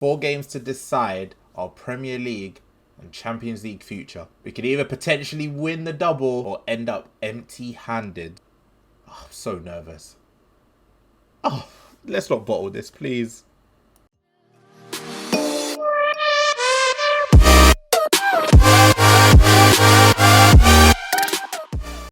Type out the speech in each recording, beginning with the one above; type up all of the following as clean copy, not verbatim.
4 games to decide our Premier League and Champions League future. We could either potentially win the double or end up empty-handed. Oh, I'm so nervous. Oh, let's not bottle this, please.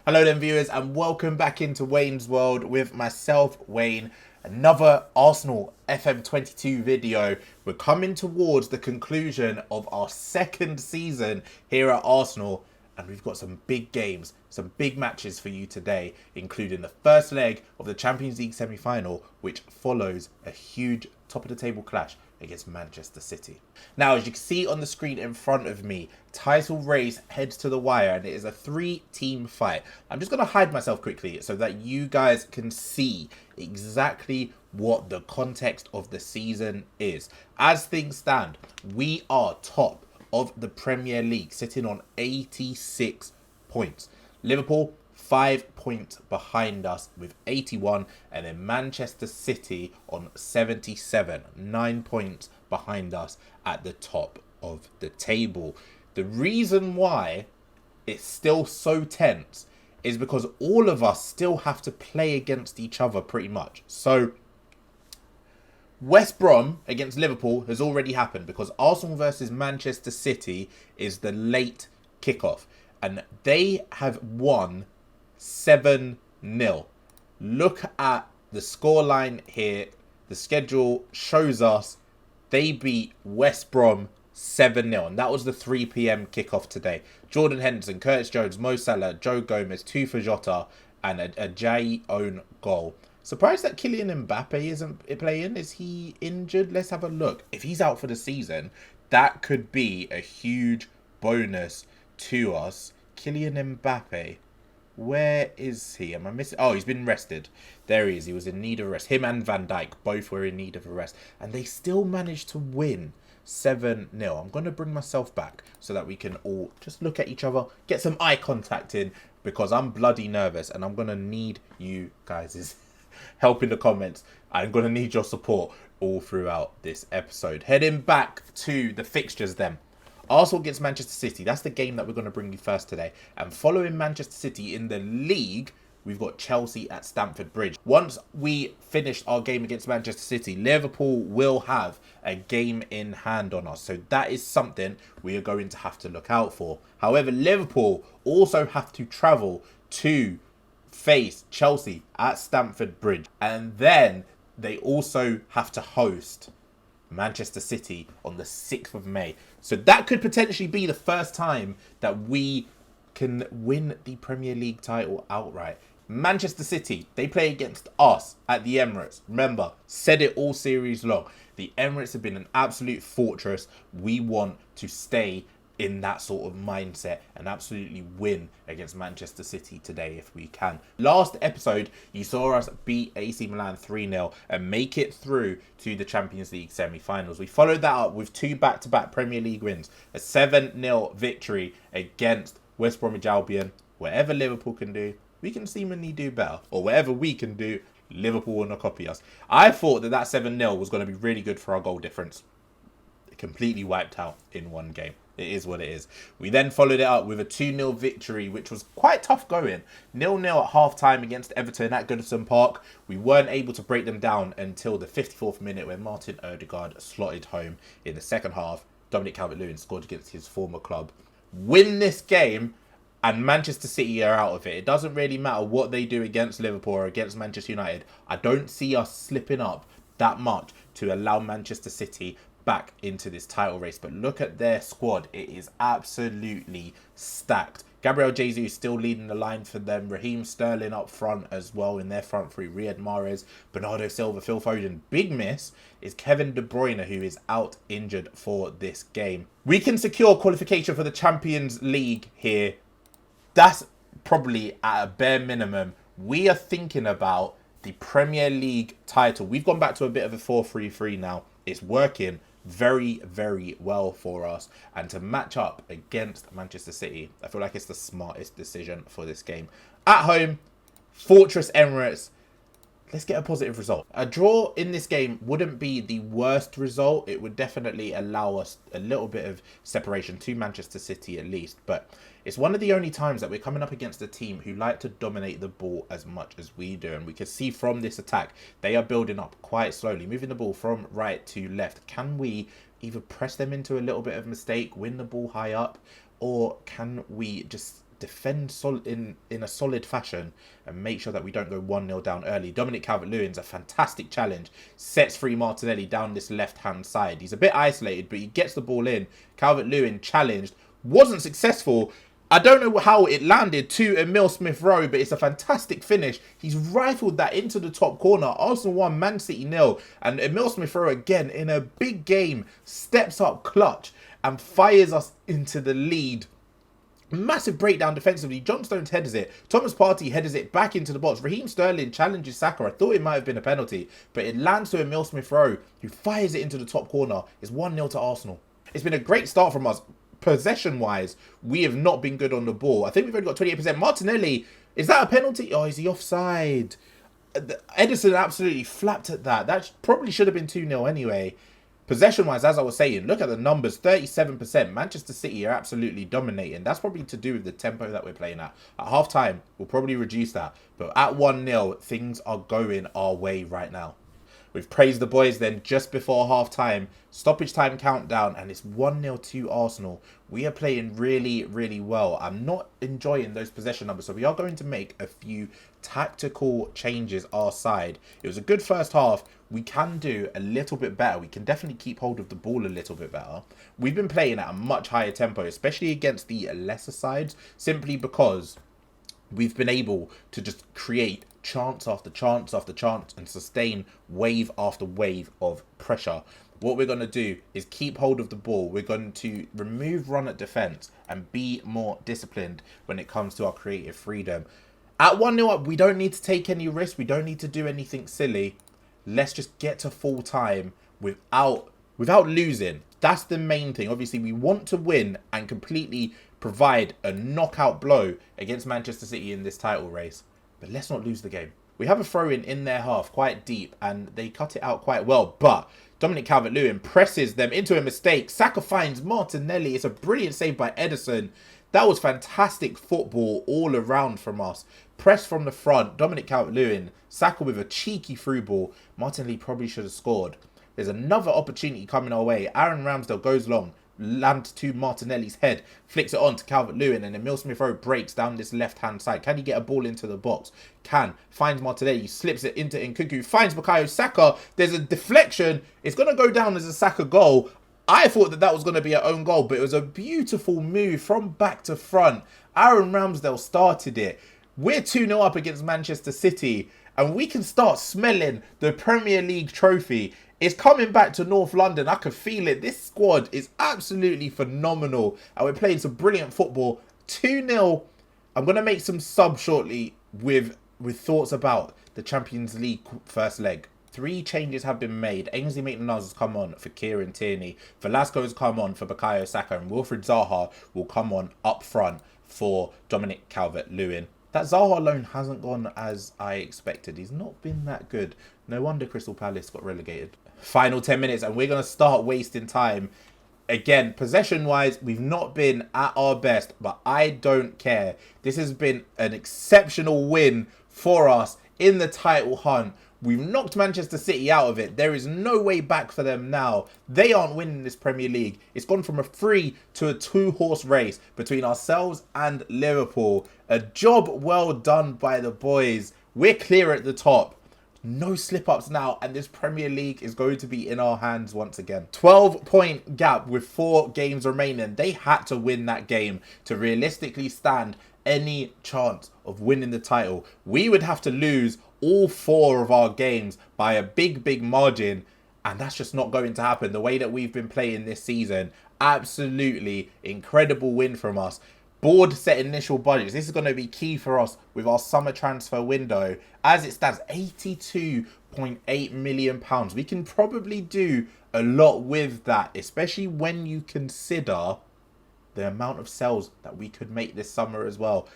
Hello then viewers, and welcome back into Wayne's World with myself, Wayne. Another Arsenal FM22 video. We're coming towards the conclusion of our second season here at Arsenal, and we've got some big games, some big matches for you today, including the first leg of the Champions League semi-final, which follows a huge top of the table clash against Manchester City. Now, as you can see on the screen in front of me, title race heads to the wire, and it is a 3-team fight. I'm just going to hide myself quickly so that you guys can see exactly what the context of the season is. As things stand, we are top of the Premier League, sitting on 86 points. Liverpool 5 points behind us with 81, and then Manchester City on 77, 9 points behind us at the top of the table. The reason why it's still so tense is because all of us still have to play against each other pretty much. So West Brom against Liverpool has already happened because Arsenal versus Manchester City is the late kickoff, and they have won 7-0. Look at the scoreline here. The schedule shows us they beat West Brom 7-0, and that was the 3 p.m. kickoff today. Jordan Henderson, Curtis Jones, Mo Salah, Joe Gomez, 2 for Jota, and a Jay own goal. Surprised that Kylian Mbappe isn't playing. Is he injured? Let's have a look. If he's out for the season, that could be a huge bonus to us. Kylian Mbappe. Where is he? Am I missing? Oh, he's been rested. There he is. He was in need of a rest. Him and Van Dijk both were in need of a rest. And they still managed to win 7-0. I'm going to bring myself back so that we can all just look at each other, get some eye contact in, because I'm bloody nervous and I'm going to need you guys' help in the comments. I'm going to need your support all throughout this episode. Heading back to the fixtures then. Arsenal against Manchester City. That's the game that we're going to bring you first today. And following Manchester City in the league, we've got Chelsea at Stamford Bridge. Once we finish our game against Manchester City, Liverpool will have a game in hand on us. So that is something we are going to have to look out for. However, Liverpool also have to travel to face Chelsea at Stamford Bridge. And then they also have to host Manchester City on the 6th of May. So that could potentially be the first time that we can win the Premier League title outright. Manchester City, they play against us at the Emirates. Remember, said it all series long. The Emirates have been an absolute fortress. We want to stay in that sort of mindset and absolutely win against Manchester City today if we can. Last episode, you saw us beat AC Milan 3-0 and make it through to the Champions League semi-finals. We followed that up with 2 back-to-back Premier League wins, a 7-0 victory against West Bromwich Albion. Whatever Liverpool can do, we can seemingly do better. Or whatever we can do, Liverpool will not copy us. I thought that 7-0 was going to be really good for our goal difference. It completely wiped out in one game. It is what it is. We then followed it up with a 2-0 victory, which was quite tough going. 0-0 at half-time against Everton at Goodison Park. We weren't able to break them down until the 54th minute when Martin Odegaard slotted home in the second half. Dominic Calvert-Lewin scored against his former club. Win this game and Manchester City are out of it. It doesn't really matter what they do against Liverpool or against Manchester United. I don't see us slipping up that much to allow Manchester City back into this title race. But look at their squad. It is absolutely stacked. Gabriel Jesus still leading the line for them. Raheem Sterling up front as well in their front three. Riyad Mahrez, Bernardo Silva, Phil Foden. Big miss is Kevin De Bruyne, who is out injured for this game. We can secure qualification for the Champions League here. That's probably at a bare minimum. We are thinking about the Premier League title. We've gone back to a bit of a 4-3-3 now. It's working very, very well for us. And to match up against Manchester City, I feel like it's the smartest decision for this game. At home, Fortress Emirates. let's get a positive result. A draw in this game wouldn't be the worst result. It would definitely allow us a little bit of separation to Manchester City at least. But it's one of the only times that we're coming up against a team who like to dominate the ball as much as we do. And we can see from this attack, they are building up quite slowly, moving the ball from right to left. Can we either press them into a little bit of mistake, win the ball high up, or can we just defend in a solid fashion and make sure that we don't go 1-0 down early? Dominic Calvert-Lewin's a fantastic challenge, sets free Martinelli down this left-hand side. He's a bit isolated, but he gets the ball in. Calvert-Lewin challenged, wasn't successful. I don't know how it landed to Emile Smith-Rowe, but it's a fantastic finish. He's rifled that into the top corner. Arsenal 1, Man City 0. And Emile Smith-Rowe, again, in a big game, steps up clutch and fires us into the lead. Massive breakdown defensively. John Stones headers it. Thomas Partey headers it back into the box. Raheem Sterling challenges Saka. I thought it might have been a penalty, but it lands to Emile Smith-Rowe, who fires it into the top corner. It's 1-0 to Arsenal. It's been a great start from us. Possession-wise, we have not been good on the ball. I think we've only got 28%. Martinelli, is that a penalty? Oh, is he offside? Edison absolutely flapped at that. That probably should have been 2-0 anyway. Possession-wise, as I was saying, look at the numbers, 37%. Manchester City are absolutely dominating. That's probably to do with the tempo that we're playing at. At half-time, we'll probably reduce that. But at 1-0, things are going our way right now. We've praised the boys then just before half-time. Stoppage time countdown, and it's 1-0 to Arsenal. We are playing really, really well. I'm not enjoying those possession numbers, so we are going to make a few tactical changes our side. It was a good first half. We can do a little bit better. We can definitely keep hold of the ball a little bit better. We've been playing at a much higher tempo, especially against the lesser sides, simply because we've been able to just create chance after chance after chance and sustain wave after wave of pressure. What we're going to do is keep hold of the ball. We're going to remove run at defence and be more disciplined when it comes to our creative freedom. At 1-0 up, we don't need to take any risks. We don't need to do anything silly. Let's just get to full time without losing. That's the main thing. Obviously, we want to win and completely provide a knockout blow against Manchester City in this title race. But let's not lose the game. We have a throw-in in their half, quite deep, and they cut it out quite well. But Dominic Calvert-Lewin presses them into a mistake. Saka finds Martinelli. It's a brilliant save by Edison. That was fantastic football all around from us. Press from the front. Dominic Calvert-Lewin. Saka with a cheeky through ball. Martinelli probably should have scored. There's another opportunity coming our way. Aaron Ramsdale goes long. Lands to Martinelli's head, flicks it on to Calvert-Lewin, and Emile Smith-Rowe breaks down this left-hand side. Can he get a ball into the box? Can. Finds Martinelli, slips it into Nkunku, finds Bukayo Saka. There's a deflection. It's going to go down as a Saka goal. I thought that was going to be an own goal, but it was a beautiful move from back to front. Aaron Ramsdale started it. We're 2-0 up against Manchester City, and we can start smelling the Premier League trophy. It's coming back to North London. I can feel it. This squad is absolutely phenomenal. And we're playing some brilliant football. 2-0. I'm going to make some subs shortly with thoughts about the Champions League first leg. 3 changes have been made. Ainsley Maitland-Niles has come on for Kieran Tierney. Velasco has come on for Bukayo Saka. And Wilfried Zaha will come on up front for Dominic Calvert-Lewin. That Zaha loan hasn't gone as I expected. He's not been that good. No wonder Crystal Palace got relegated. Final 10 minutes and we're going to start wasting time. Again, possession-wise, we've not been at our best, but I don't care. This has been an exceptional win for us in the title hunt. We've knocked Manchester City out of it. There is no way back for them now. They aren't winning this Premier League. It's gone from a 3 to a 2-horse race between ourselves and Liverpool. A job well done by the boys. We're clear at the top. No slip-ups now, and this Premier League is going to be in our hands once again. 12-point gap with 4 games remaining. They had to win that game to realistically stand any chance of winning the title. We would have to lose all 4 of our games by a big margin, and that's just not going to happen. The way that we've been playing this season, absolutely incredible win from us. Board set initial budgets. This is going to be key for us with our summer transfer window. As it stands, £82.8 million. We can probably do a lot with that, especially when you consider the amount of sales that we could make this summer as well.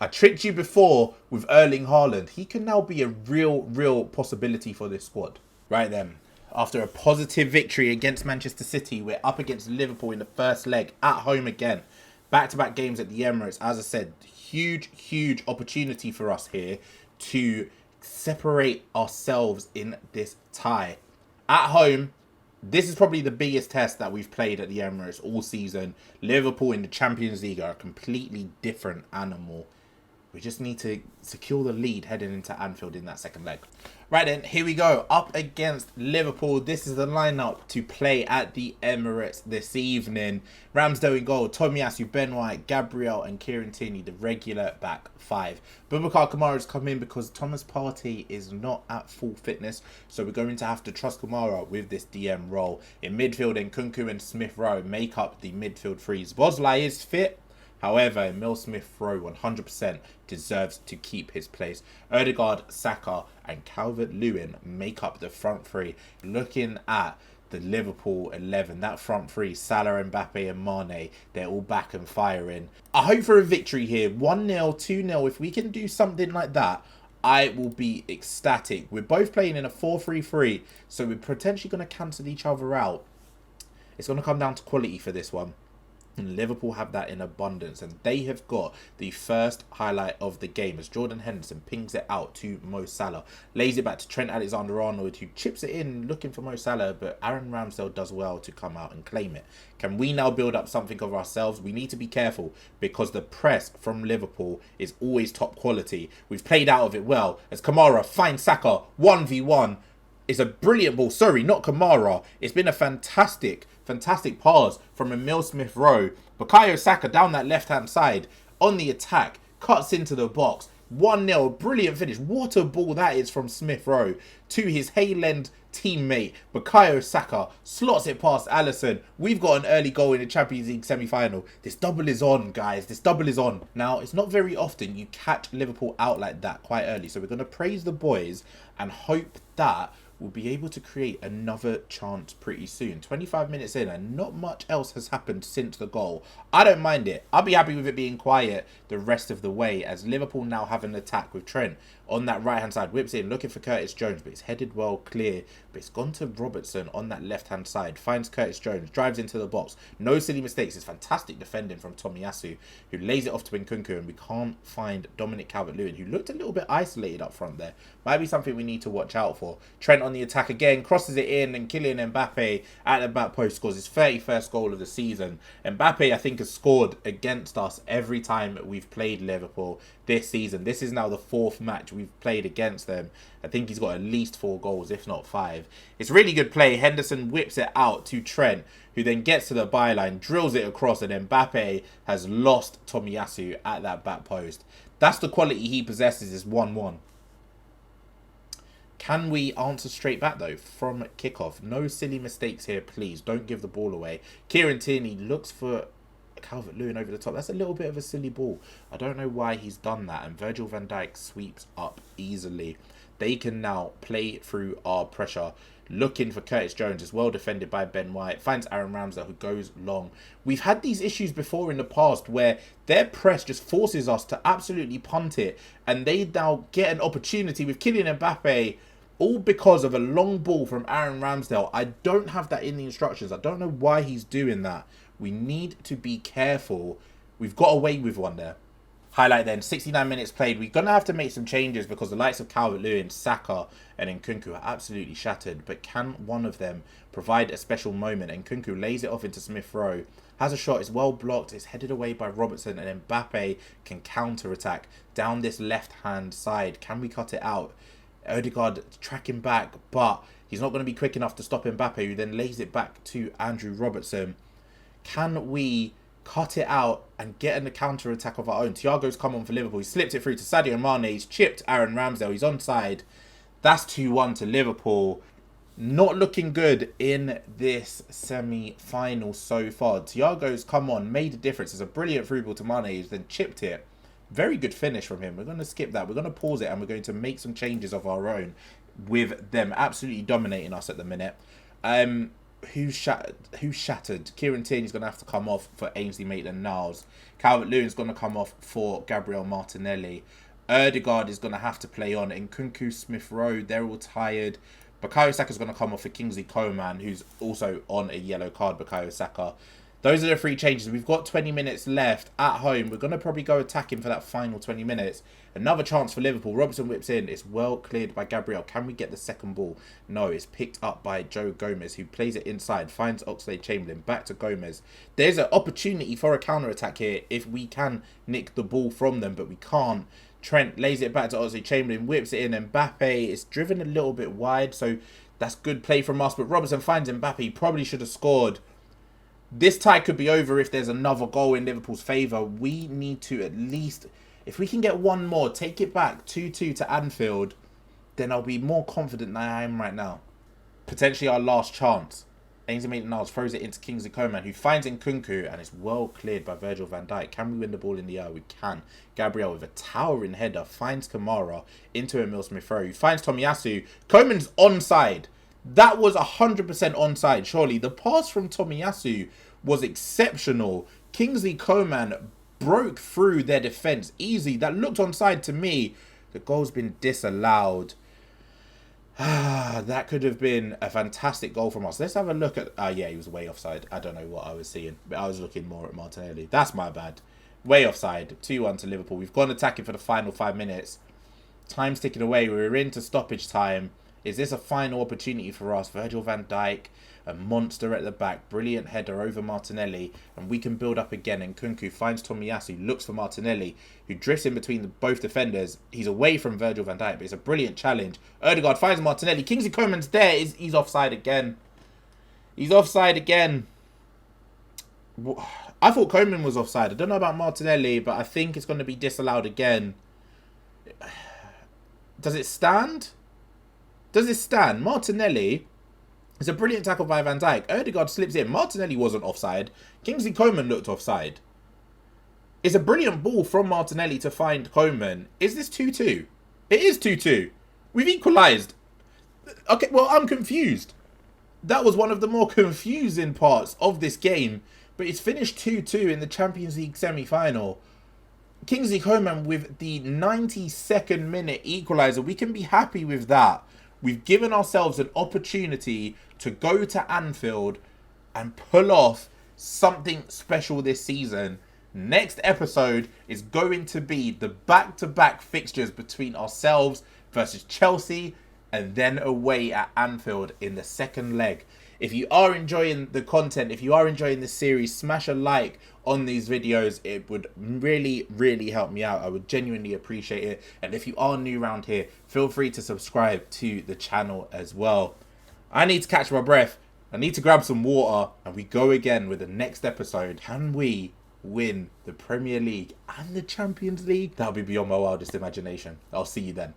I tricked you before with Erling Haaland. He can now be a real possibility for this squad. Right then, after a positive victory against Manchester City, we're up against Liverpool in the first leg at home again. Back-to-back games at the Emirates. As I said, huge opportunity for us here to separate ourselves in this tie. At home, this is probably the biggest test that we've played at the Emirates all season. Liverpool in the Champions League are a completely different animal. We just need to secure the lead heading into Anfield in that second leg. Right then, here we go. Up against Liverpool. This is the lineup to play at the Emirates this evening. Ramsdale in goal. Tomiyasu, Ben White, Gabriel and Kieran Tierney, the regular back five. Boubacar Kamara's come in because Thomas Partey is not at full fitness. So we're going to have to trust Kamara with this DM role. In midfield, Nkunku and Smith Rowe make up the midfield threes. Boslai is fit. However, Emile Smith-Rowe 100% deserves to keep his place. Odegaard, Saka and Calvert-Lewin make up the front three. Looking at the Liverpool 11, that front three, Salah, Mbappe and Mane, they're all back and firing. I hope for a victory here. 1-0, 2-0. If we can do something like that, I will be ecstatic. We're both playing in a 4-3-3, so we're potentially going to cancel each other out. It's going to come down to quality for this one. And Liverpool have that in abundance, and they have got the first highlight of the game as Jordan Henderson pings it out to Mo Salah, lays it back to Trent Alexander-Arnold, who chips it in looking for Mo Salah, but Aaron Ramsdale does well to come out and claim it. Can we now build up something of ourselves? We need to be careful because the press from Liverpool is always top quality. We've played out of it well as Kamara finds Saka 1v1. It's a brilliant ball. Sorry, not Kamara. It's been a fantastic pass from Emile Smith-Rowe. Bukayo Saka down that left-hand side on the attack. Cuts into the box. 1-0. Brilliant finish. What a ball that is from Smith-Rowe to his Hayland teammate. Bukayo Saka slots it past Alisson. We've got an early goal in the Champions League semi-final. This double is on, guys. This double is on. Now, it's not very often you catch Liverpool out like that quite early. So we're going to praise the boys and hope that we'll be able to create another chance pretty soon. 25 minutes in and not much else has happened since the goal. I don't mind it. I'll be happy with it being quiet the rest of the way as Liverpool now have an attack with Trent on that right hand side. Whips in looking for Curtis Jones, but it's headed well clear. But it's gone to Robertson on that left hand side. Finds Curtis Jones, drives into the box. No silly mistakes. It's fantastic defending from Tomiyasu, who lays it off to Nkunku, and we can't find Dominic Calvert-Lewin, who looked a little bit isolated up front there. Might be something we need to watch out for. Trent on the attack again, crosses it in, and Kylian Mbappe at the back post scores his 31st goal of the season. Mbappe, I think, has scored against us every time we've played Liverpool this season. This is now the 4th match we've played against them. I think he's got at least 4 goals, if not 5. It's really good play. Henderson whips it out to Trent, who then gets to the byline, drills it across, and Mbappe has lost Tomiyasu at that back post. That's the quality he possesses, is 1-1. Can we answer straight back, though, from kickoff? No silly mistakes here, please. Don't give the ball away. Kieran Tierney looks for Calvert-Lewin over the top. That's a little bit of a silly ball. I don't know why he's done that. And Virgil van Dijk sweeps up easily. They can now play through our pressure. Looking for Curtis Jones, is well defended by Ben White. Finds Aaron Ramsdale, who goes long. We've had these issues before in the past where their press just forces us to absolutely punt it. And they now get an opportunity with Kylian Mbappe, all because of a long ball from Aaron Ramsdale. I don't have that in the instructions. I don't know why he's doing that. We need to be careful. We've got away with one there. Highlight then, 69 minutes played. We're going to have to make some changes because the likes of Calvert-Lewin, Saka and Nkunku are absolutely shattered. But can one of them provide a special moment? Nkunku lays it off into Smith-Rowe. Has a shot, it's well blocked, it's headed away by Robertson, and Mbappe can counter-attack down this left-hand side. Can we cut it out? Odegaard tracking back, but he's not going to be quick enough to stop Mbappe, who then lays it back to Andrew Robertson. Can we cut it out and get in the counter-attack of our own? Thiago's come on for Liverpool. He slipped it through to Sadio Mane. He's chipped Aaron Ramsdale. He's onside. That's 2-1 to Liverpool. Not looking good in this semi-final so far. Thiago's come on, made a difference. It's a brilliant through ball to Mane. He's then chipped it. Very good finish from him. We're going to skip that. We're going to pause it and we're going to make some changes of our own with them absolutely dominating us at the minute. Who's shattered? Who's shattered? Kieran Tierney's going to have to come off for Ainsley Maitland-Niles. Calvert-Lewin's going to come off for Gabriel Martinelli. Ødegaard is going to have to play on. And Nkunku, Smith-Rowe, they're all tired. Bukayo Saka's going to come off for Kingsley Coman, who's also on a yellow card, Bukayo Saka. Those are the 3 changes. We've got 20 minutes left at home. We're going to probably go attacking for that final 20 minutes. Another chance for Liverpool. Robertson whips in. It's well cleared by Gabriel. Can we get the second ball? No, it's picked up by Joe Gomez, who plays it inside. Finds Oxlade-Chamberlain. Back to Gomez. There's an opportunity for a counter-attack here if we can nick the ball from them, but we can't. Trent lays it back to Oxlade-Chamberlain. Whips it in. Mbappe is driven a little bit wide, so that's good play from us. But Robertson finds Mbappe. He probably should have scored. This tie could be over if there's another goal in Liverpool's favour. We need to at least, if we can get one more, take it back 2-2 to Anfield, then I'll be more confident than I am right now. Potentially our last chance. Ainsley Maitland-Niles throws it into Kingsley Coman, who finds Nkunku, and it's well cleared by Virgil van Dijk. Can we win the ball in the air? We can. Gabriel with a towering header finds Kamara into Emile Smith-Rowe, who finds Tomiyasu. Coman's onside. That was 100% onside, surely. The pass from Tomiyasu was exceptional. Kingsley Coman broke through their defence easy. That looked onside to me. The goal's been disallowed. That could have been a fantastic goal from us. Let's have a look at... yeah, he was way offside. I don't know what I was seeing, but I was looking more at Martinelli. That's my bad. Way offside. 2-1 to Liverpool. We've gone attacking for the final 5 minutes. Time's ticking away. We're into stoppage time. Is this a final opportunity for us? Virgil van Dijk, a monster at the back. Brilliant header over Martinelli. And we can build up again. And Nkunku finds Tomiyasu, looks for Martinelli, who drifts in between both defenders. He's away from Virgil van Dijk, but it's a brilliant challenge. Ødegaard finds Martinelli. Kingsley Coman's there. He's offside again. He's offside again. I thought Coman was offside. I don't know about Martinelli, but I think it's going to be disallowed again. Does it stand? Does it stand? Martinelli, it's a brilliant tackle by Van Dijk. Ødegaard slips in. Martinelli wasn't offside. Kingsley Coman looked offside. It's a brilliant ball from Martinelli to find Coman. Is this 2-2? It is 2-2. We've equalised. Okay, well, I'm confused. That was one of the more confusing parts of this game. But it's finished 2-2 in the Champions League semi-final. Kingsley Coman with the 92nd minute equaliser. We can be happy with that. We've given ourselves an opportunity to go to Anfield and pull off something special this season. Next episode is going to be the back-to-back fixtures between ourselves versus Chelsea and then away at Anfield in the second leg. If you are enjoying the content, if you are enjoying this series, smash a like on these videos. It would really, really help me out. I would genuinely appreciate it. And if you are new around here, feel free to subscribe to the channel as well. I need to catch my breath. I need to grab some water. And we go again with the next episode. Can we win the Premier League and the Champions League? That'll be beyond my wildest imagination. I'll see you then.